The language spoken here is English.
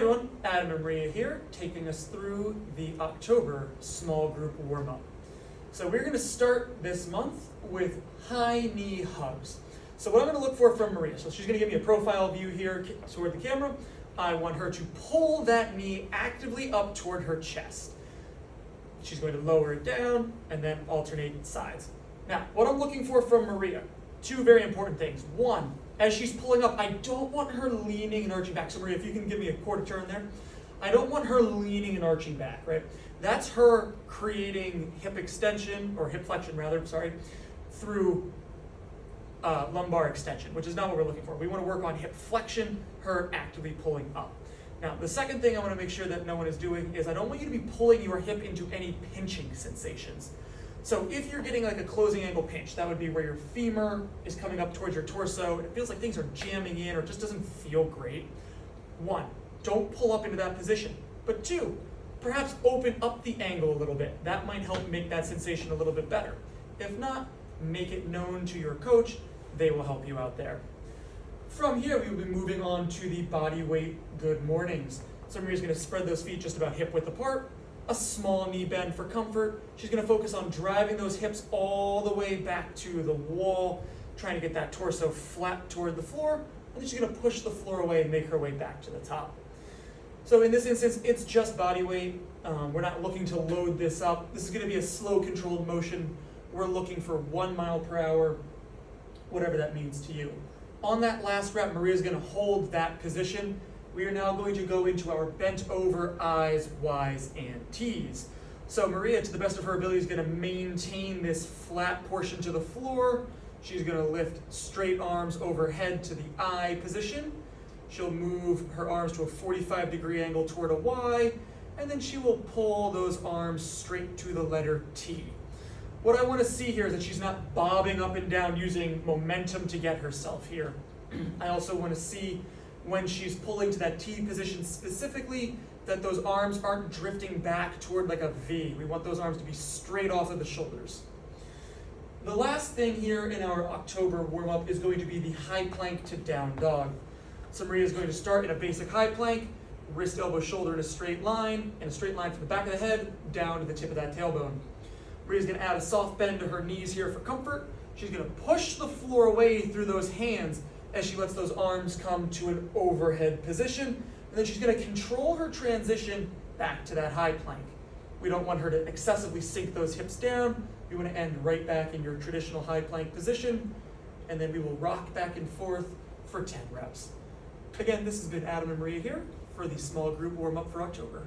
everyone, Adam and Maria here, taking us through the October small group warm-up. So we're going to start this month with high knee hugs. So what I'm going to look for from Maria, so she's going to give me a profile view here toward the camera. I want her to pull that knee actively up toward her chest. She's going to lower it down and then alternate sides. Now, what I'm looking for from Maria, two very important things. One, as she's pulling up, I don't want her leaning and arching back. So Maria, if you can give me a quarter turn there. I don't want her leaning and arching back, right? That's her creating hip extension, or hip flexion rather, through lumbar extension, which is not what we're looking for. We want to work on hip flexion, her actively pulling up. Now, the second thing I want to make sure that no one is doing is I don't want you to be pulling your hip into any pinching sensations. So if you're getting like a closing angle pinch, that would be where your femur is coming up towards your torso, and it feels like things are jamming in or it just doesn't feel great. One, don't pull up into that position. But two, perhaps open up the angle a little bit. That might help make that sensation a little bit better. If not, make it known to your coach. They will help you out there. From here, we will be moving on to the body weight good mornings. So Maria's going to spread those feet just about hip width apart, a small knee bend for comfort. She's going to focus on driving those hips all the way back to the wall, trying to get that torso flat toward the floor, and then she's going to push the floor away and make her way back to the top. So in this instance, it's just body weight. We're not looking to load this up. This is going to be a slow controlled motion. We're looking for 1 mile per hour, whatever that means to you. On that last rep, Maria's going to hold that position. We are now going to go into our bent over I's, Y's, and T's. So Maria, to the best of her ability, is going to maintain this flat portion to the floor. She's going to lift straight arms overhead to the I position. She'll move her arms to a 45-degree angle toward a Y, and then she will pull those arms straight to the letter T. What I want to see here is that she's not bobbing up and down using momentum to get herself here. I also want to see when she's pulling to that T position specifically that those arms aren't drifting back toward like a V. We want those arms to be straight off of the shoulders. The last thing here in our October warm-up is going to be the high plank to down dog. So Maria is going to start in a basic high plank, wrist, elbow, shoulder in a straight line, and a straight line from the back of the head down to the tip of that tailbone. Maria's going to add a soft bend to her knees here for comfort. She's going to push the floor away through those hands as she lets those arms come to an overhead position. And then she's going to control her transition back to that high plank. We don't want her to excessively sink those hips down. We want to end right back in your traditional high plank position. And then we will rock back and forth for 10 reps. Again, this has been Adam and Maria here for the small group warm-up for October.